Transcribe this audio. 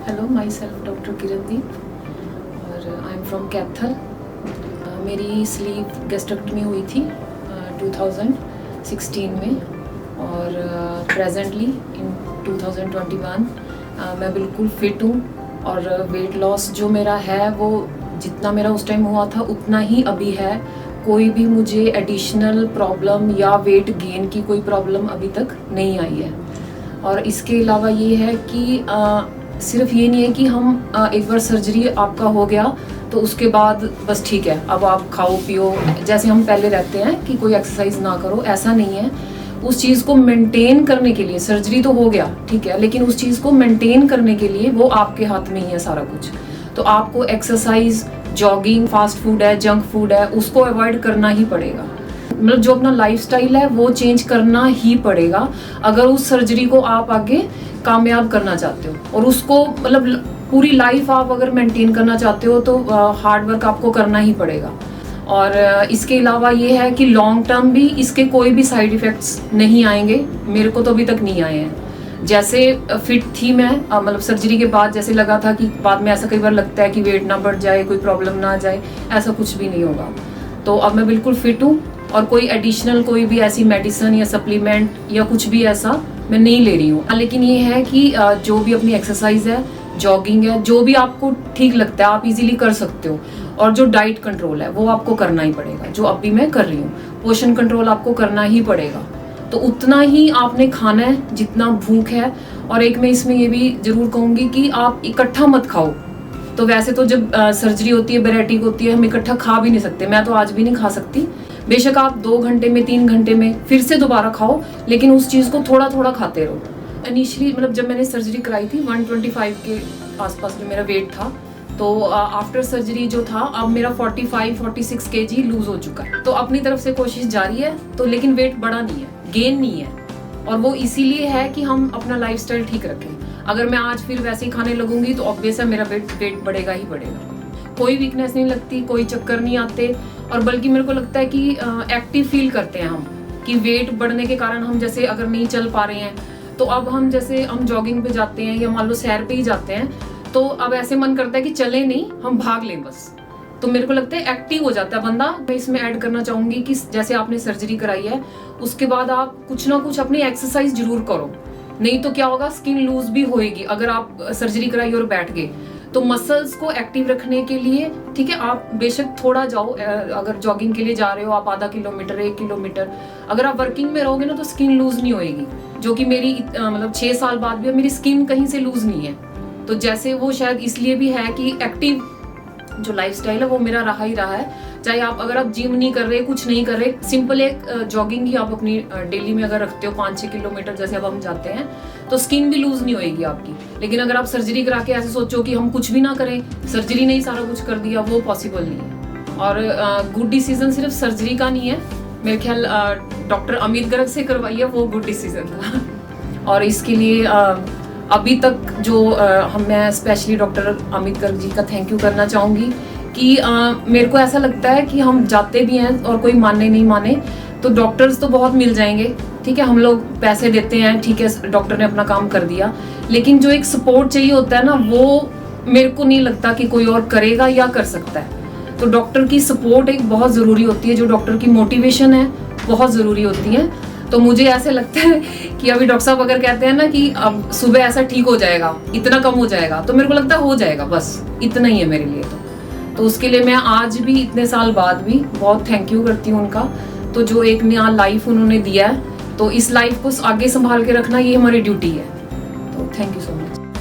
Hello, my self doctor Kirandeep और I am from Kaithal. मेरी sleeve gastrectomy हुई थी 2016 में और प्रेजेंटली इन 2021 मैं बिल्कुल फिट हूँ और वेट लॉस जो मेरा है वो जितना मेरा उस टाइम हुआ था उतना ही अभी है। कोई भी मुझे एडिशनल प्रॉब्लम या वेट गेन की कोई प्रॉब्लम अभी तक नहीं आई है। और इसके अलावा ये है कि सिर्फ ये नहीं है कि हम एक बार सर्जरी आपका हो गया तो उसके बाद बस ठीक है, अब आप खाओ पियो जैसे हम पहले रहते हैं कि कोई एक्सरसाइज ना करो, ऐसा नहीं है। उस चीज़ को मेंटेन करने के लिए सर्जरी तो हो गया ठीक है, लेकिन उस चीज़ को मेंटेन करने के लिए वो आपके हाथ में ही है सारा कुछ। तो आपको एक्सरसाइज, जॉगिंग, फास्ट फूड है, जंक फूड है, उसको अवॉइड करना ही पड़ेगा। मतलब जो अपना लाइफस्टाइल है वो चेंज करना ही पड़ेगा अगर उस सर्जरी को आप आगे कामयाब करना चाहते हो। और उसको मतलब पूरी लाइफ आप अगर मेंटेन करना चाहते हो तो हार्ड वर्क आपको करना ही पड़ेगा। और इसके अलावा ये है कि लॉन्ग टर्म भी इसके कोई भी साइड इफ़ेक्ट्स नहीं आएंगे, मेरे को तो अभी तक नहीं आए हैं। जैसे फिट थी मैं मतलब सर्जरी के बाद जैसे लगा था कि बाद में ऐसा कई बार लगता है कि वेट ना बढ़ जाए, कोई प्रॉब्लम ना आ जाए, ऐसा कुछ भी नहीं होगा। तो अब मैं बिल्कुल फिट हूँ और कोई एडिशनल कोई भी ऐसी मेडिसिन या सप्लीमेंट या कुछ भी ऐसा मैं नहीं ले रही हूँ। लेकिन ये है कि जो भी अपनी एक्सरसाइज है, जॉगिंग है, जो भी आपको ठीक लगता है आप इजीली कर सकते हो। और जो डाइट कंट्रोल है वो आपको करना ही पड़ेगा, जो अभी मैं कर रही हूँ। पोषण कंट्रोल आपको करना ही पड़ेगा, तो उतना ही आपने खाना है जितना भूख है। और एक मैं इसमें ये भी जरूर कहूँगी कि आप इकट्ठा मत खाओ। तो वैसे तो जब सर्जरी होती है, बेरेटिक होती है, हम इकट्ठा खा भी नहीं सकते, मैं तो आज भी नहीं खा सकती। बेशक आप 2 घंटे में 3 घंटे में फिर से दोबारा खाओ, लेकिन उस चीज़ को थोड़ा थोड़ा खाते रहो। इनिशियली मतलब जब मैंने सर्जरी कराई थी 125 के आसपास जो मेरा वेट था, तो आफ्टर सर्जरी जो था अब मेरा 45-46 kg लूज हो चुका है। तो अपनी तरफ से कोशिश जारी है, तो लेकिन वेट बढ़ा नहीं है, गेन नहीं है। और वो इसीलिए है कि हम अपना लाइफस्टाइल ठीक रखें। अगर मैं आज फिर वैसे ही खाने लगूंगी तो ऑब्वियस है मेरा वेट बढ़ेगा ही बढ़ेगा। कोई वीकनेस नहीं लगती, कोई चक्कर नहीं आते, और बल्कि मेरे को लगता है कि एक्टिव फील करते हैं हम कि वेट बढ़ने के कारण हम जैसे अगर नहीं चल पा रहे हैं तो अब हम जैसे हम जॉगिंग पे जाते हैं या मान लो सैर पे ही जाते हैं, तो अब ऐसे मन करता है कि चले नहीं, हम भाग लें बस। तो मेरे को लगता है एक्टिव हो जाता है बंदा। मैं इसमें ऐड करना चाहूंगी कि जैसे आपने सर्जरी कराई है उसके बाद आप कुछ ना कुछ अपनी एक्सरसाइज जरूर करो, नहीं तो क्या होगा, स्किन लूज भी होएगी। अगर आप सर्जरी कराई और बैठ गए तो मसल्स को एक्टिव रखने के लिए ठीक है आप बेशक थोड़ा जाओ, अगर जॉगिंग के लिए जा रहे हो आप आधा किलोमीटर 1 किलोमीटर, अगर आप वर्किंग में रहोगे ना तो स्किन लूज नहीं होएगी। जो कि मेरी मतलब 6 साल बाद भी मेरी स्किन कहीं से लूज नहीं है। तो जैसे वो शायद इसलिए भी है कि एक्टिव जो लाइफस्टाइल है वो मेरा रहा ही रहा है। चाहे आप अगर आप जिम नहीं कर रहे, कुछ नहीं कर रहे, सिंपल एक जॉगिंग ही आप अपनी डेली में अगर रखते हो 5-6 किलोमीटर जैसे अब हम जाते हैं, तो स्किन भी लूज नहीं होएगी आपकी। लेकिन अगर आप सर्जरी करा के ऐसे सोचो कि हम कुछ भी ना करें, सर्जरी ने ही सारा कुछ कर दिया, वो पॉसिबल नहीं है। और गुड डिसीजन सिर्फ सर्जरी का नहीं है, मेरे ख्याल डॉक्टर अमित गर्ग से करवाई है, वो गुड डिसीजन था। और इसके लिए अभी तक जो मैं स्पेशली डॉक्टर अमित गर्ग जी का थैंक यू करना चाहूँगी कि मेरे को ऐसा लगता है कि हम जाते भी हैं और कोई माने नहीं माने तो डॉक्टर्स तो बहुत मिल जाएंगे, ठीक है, हम लोग पैसे देते हैं, ठीक है, डॉक्टर ने अपना काम कर दिया, लेकिन जो एक सपोर्ट चाहिए होता है ना, वो मेरे को नहीं लगता कि कोई और करेगा या कर सकता है। तो डॉक्टर की सपोर्ट एक बहुत ज़रूरी होती है, जो डॉक्टर की मोटिवेशन है बहुत ज़रूरी होती है। तो मुझे ऐसे लगता है कि अभी डॉक्टर साहब अगर कहते हैं ना कि अब सुबह ऐसा ठीक हो जाएगा, इतना कम हो जाएगा, तो मेरे को लगता है हो जाएगा, बस इतना ही है मेरे लिए। तो उसके लिए मैं आज भी इतने साल बाद भी बहुत थैंक यू करती हूँ उनका। तो जो एक नया लाइफ उन्होंने दिया है, तो इस लाइफ को आगे संभाल के रखना ये हमारी ड्यूटी है। तो थैंक यू सो मच।